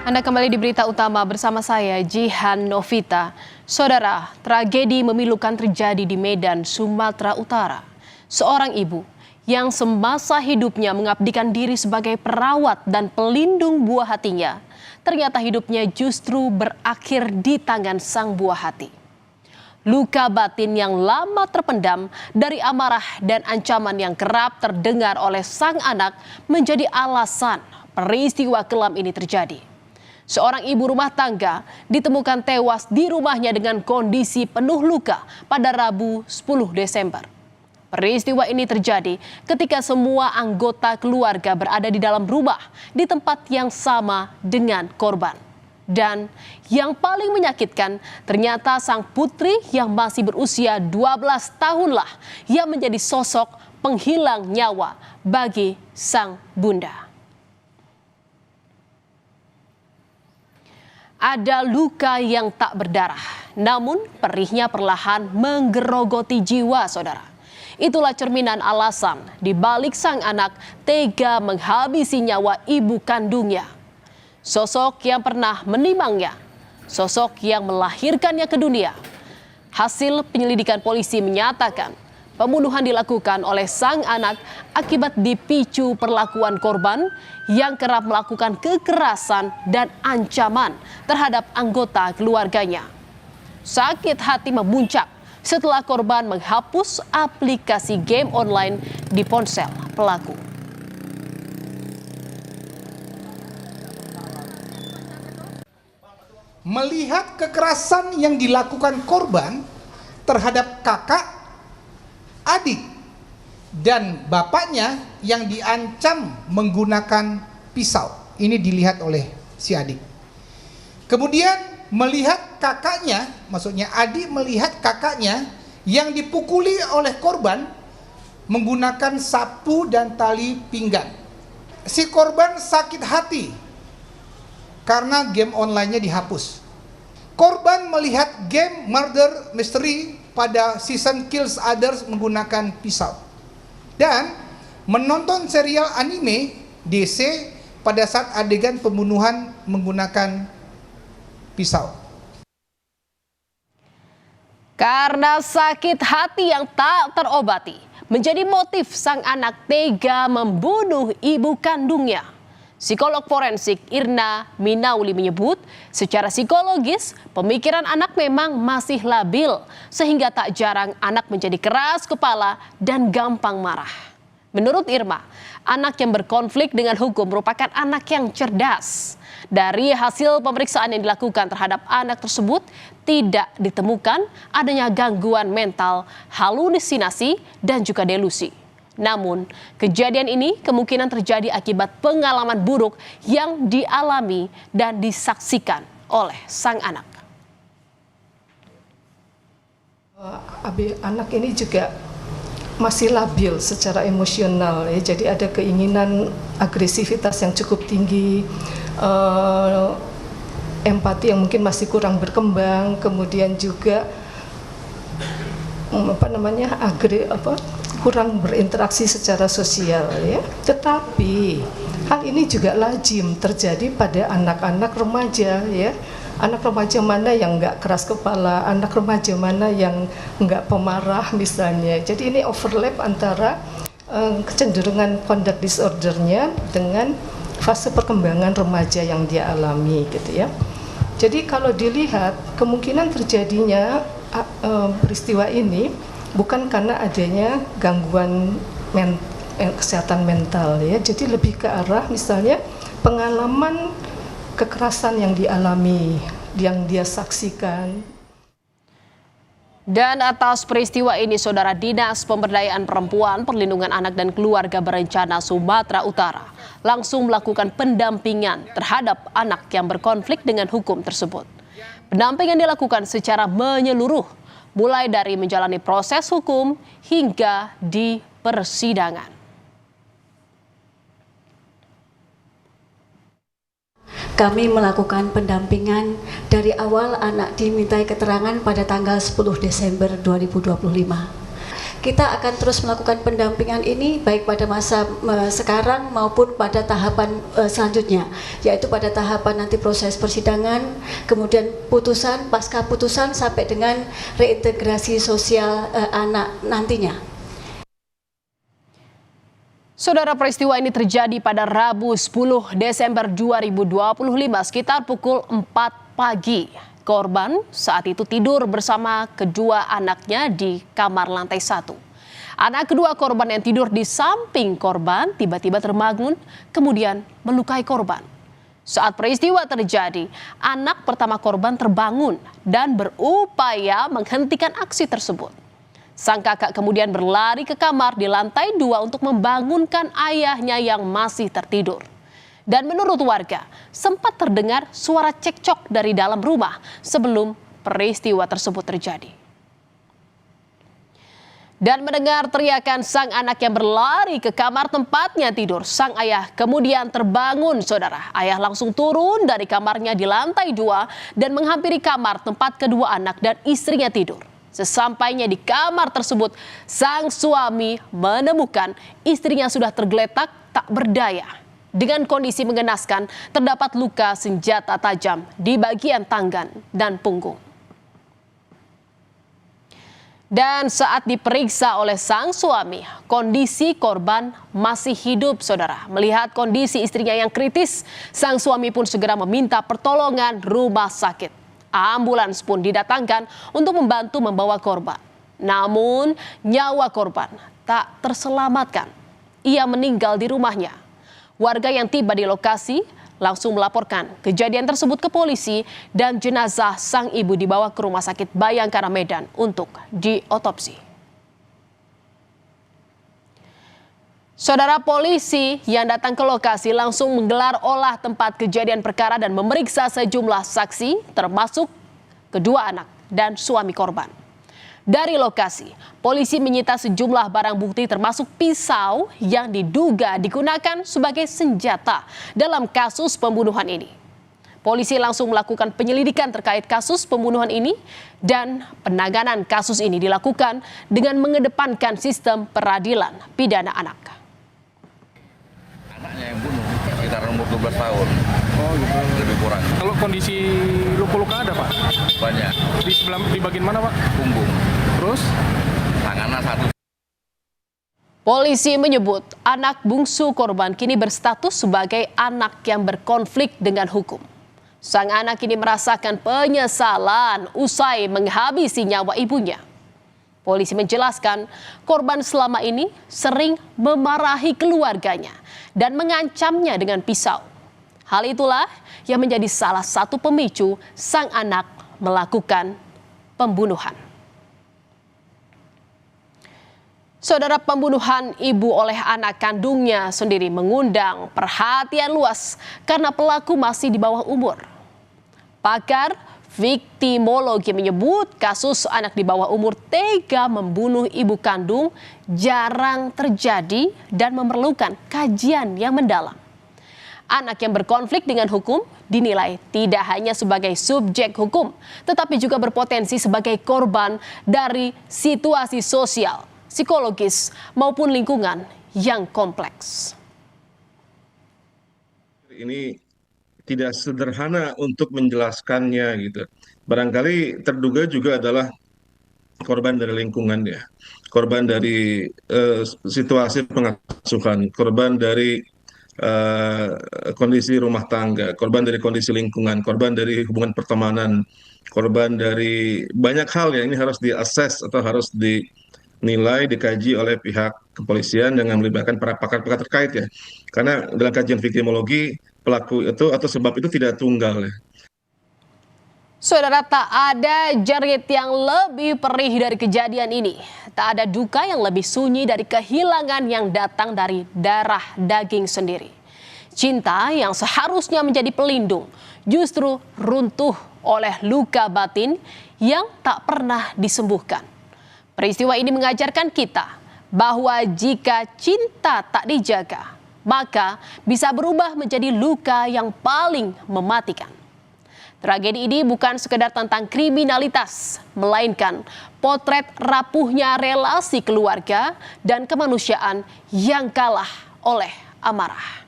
Anda kembali di berita utama bersama saya, Jihan Novita. Saudara, tragedi memilukan terjadi di Medan, Sumatera Utara. Seorang ibu yang semasa hidupnya mengabdikan diri sebagai perawat dan pelindung buah hatinya, ternyata hidupnya justru berakhir di tangan sang buah hati. Luka batin yang lama terpendam dari amarah dan ancaman yang kerap terdengar oleh sang anak menjadi alasan peristiwa kelam ini terjadi. Seorang ibu rumah tangga ditemukan tewas di rumahnya dengan kondisi penuh luka pada Rabu 10 Desember. Peristiwa ini terjadi ketika semua anggota keluarga berada di dalam rumah di tempat yang sama dengan korban. Dan yang paling menyakitkan, ternyata sang putri yang masih berusia 12 tahunlah yang menjadi sosok penghilang nyawa bagi sang bunda. Ada luka yang tak berdarah, namun perihnya perlahan menggerogoti jiwa, saudara. Itulah cerminan alasan di balik sang anak tega menghabisi nyawa ibu kandungnya. Sosok yang pernah menimangnya, sosok yang melahirkannya ke dunia. Hasil penyelidikan polisi menyatakan pembunuhan dilakukan oleh sang anak akibat dipicu perlakuan korban yang kerap melakukan kekerasan dan ancaman terhadap anggota keluarganya. Sakit hati memuncak setelah korban menghapus aplikasi game online di ponsel pelaku. Melihat kekerasan yang dilakukan korban terhadap kakak, adik, dan bapaknya yang diancam menggunakan pisau. Ini dilihat oleh si adik. Kemudian melihat kakaknya, maksudnya adik melihat kakaknya yang dipukuli oleh korban menggunakan sapu dan tali pinggang. Si korban sakit hati karena game online-nya dihapus. Korban melihat game Murder Mystery pada season Kills Others menggunakan pisau. Dan menonton serial anime DC pada saat adegan pembunuhan menggunakan pisau. Karena sakit hati yang tak terobati menjadi motif sang anak tega membunuh ibu kandungnya. Psikolog forensik Irna Minauli menyebut secara psikologis pemikiran anak memang masih labil sehingga tak jarang anak menjadi keras kepala dan gampang marah. Menurut Irma, anak yang berkonflik dengan hukum merupakan anak yang cerdas. Dari hasil pemeriksaan yang dilakukan terhadap anak tersebut tidak ditemukan adanya gangguan mental, halusinasi, dan juga delusi. Namun, kejadian ini kemungkinan terjadi akibat pengalaman buruk yang dialami dan disaksikan oleh sang anak. Anak ini juga masih labil secara emosional, ya. Jadi ada keinginan agresivitas yang cukup tinggi, empati yang mungkin masih kurang berkembang, kemudian juga kurang berinteraksi secara sosial, ya. Tetapi hal ini juga lazim terjadi pada anak-anak remaja, ya. Anak remaja mana yang nggak keras kepala, anak remaja mana yang nggak pemarah misalnya. Jadi ini overlap antara kecenderungan conduct disordernya dengan fase perkembangan remaja yang dia alami, gitu ya. Jadi kalau dilihat kemungkinan terjadinya peristiwa ini bukan karena adanya gangguan kesehatan mental, ya. Jadi lebih ke arah misalnya pengalaman kekerasan yang dialami, yang dia saksikan. Dan atas peristiwa ini, Saudara, Dinas Pemberdayaan Perempuan, Perlindungan Anak dan Keluarga Berencana Sumatera Utara langsung melakukan pendampingan terhadap anak yang berkonflik dengan hukum tersebut. Pendampingan dilakukan secara menyeluruh, mulai dari menjalani proses hukum hingga di persidangan. Kami melakukan pendampingan dari awal anak dimintai keterangan pada tanggal 10 Desember 2025. kita akan terus melakukan pendampingan ini baik pada masa sekarang maupun pada tahapan selanjutnya, yaitu pada tahapan nanti proses persidangan, kemudian putusan, pasca putusan sampai dengan reintegrasi sosial anak nantinya. Saudara, peristiwa ini terjadi pada Rabu 10 Desember 2025 sekitar pukul 4 pagi. Korban saat itu tidur bersama kedua anaknya di kamar lantai 1. Anak kedua korban yang tidur di samping korban tiba-tiba terbangun kemudian melukai korban. Saat peristiwa terjadi, anak pertama korban terbangun dan berupaya menghentikan aksi tersebut. Sang kakak kemudian berlari ke kamar di lantai 2 untuk membangunkan ayahnya yang masih tertidur. Dan menurut warga, sempat terdengar suara cekcok dari dalam rumah sebelum peristiwa tersebut terjadi. Dan mendengar teriakan sang anak yang berlari ke kamar tempatnya tidur, sang ayah kemudian terbangun, saudara. Ayah langsung turun dari kamarnya di lantai 2 dan menghampiri kamar tempat kedua anak dan istrinya tidur. Sesampainya di kamar tersebut, sang suami menemukan istrinya sudah tergeletak tak berdaya. Dengan kondisi mengenaskan, terdapat luka senjata tajam di bagian tangan dan punggung. Dan saat diperiksa oleh sang suami, kondisi korban masih hidup, saudara. Melihat kondisi istrinya yang kritis, sang suami pun segera meminta pertolongan rumah sakit. Ambulans pun didatangkan untuk membantu membawa korban. Namun, nyawa korban tak terselamatkan. Ia meninggal di rumahnya. Warga yang tiba di lokasi langsung melaporkan kejadian tersebut ke polisi dan jenazah sang ibu dibawa ke Rumah Sakit Bayangkara Medan untuk diotopsi. Saudara, polisi yang datang ke lokasi langsung menggelar olah tempat kejadian perkara dan memeriksa sejumlah saksi termasuk kedua anak dan suami korban. Dari lokasi, polisi menyita sejumlah barang bukti termasuk pisau yang diduga digunakan sebagai senjata dalam kasus pembunuhan ini. Polisi langsung melakukan penyelidikan terkait kasus pembunuhan ini dan penanganan kasus ini dilakukan dengan mengedepankan sistem peradilan pidana anak. Anaknya yang bunuh sekitar umur 12 tahun. Oh gitu. Lebih kurang. Kalau kondisi luka-luka ada, Pak? Banyak. Di bagian mana, Pak? Punggung. Terus? Tangannya satu. Polisi menyebut anak bungsu korban kini berstatus sebagai anak yang berkonflik dengan hukum. Sang anak kini merasakan penyesalan usai menghabisi nyawa ibunya. Polisi menjelaskan korban selama ini sering memarahi keluarganya dan mengancamnya dengan pisau. Hal itulah yang menjadi salah satu pemicu sang anak melakukan pembunuhan. Saudara, pembunuhan ibu oleh anak kandungnya sendiri mengundang perhatian luas karena pelaku masih di bawah umur. Pakar viktimologi menyebut kasus anak di bawah umur tega membunuh ibu kandung jarang terjadi dan memerlukan kajian yang mendalam. Anak yang berkonflik dengan hukum dinilai tidak hanya sebagai subjek hukum, tetapi juga berpotensi sebagai korban dari situasi sosial, psikologis, maupun lingkungan yang kompleks. Ini tidak sederhana untuk menjelaskannya gitu. Barangkali terduga juga adalah korban dari lingkungan ya, korban dari situasi pengasuhan, korban dari kondisi rumah tangga, korban dari kondisi lingkungan, korban dari hubungan pertemanan, korban dari banyak hal ya. Ini harus diakses atau harus dinilai, dikaji oleh pihak kepolisian dengan melibatkan para pakar-pakar terkait ya. Karena dalam kajian viktimologi pelaku itu atau sebab itu tidak tunggal ya. Saudara, tak ada jerit yang lebih perih dari kejadian ini. Tak ada duka yang lebih sunyi dari kehilangan yang datang dari darah daging sendiri. Cinta yang seharusnya menjadi pelindung justru runtuh oleh luka batin yang tak pernah disembuhkan. Peristiwa ini mengajarkan kita bahwa jika cinta tak dijaga, maka bisa berubah menjadi luka yang paling mematikan. Tragedi ini bukan sekedar tentang kriminalitas, melainkan potret rapuhnya relasi keluarga dan kemanusiaan yang kalah oleh amarah.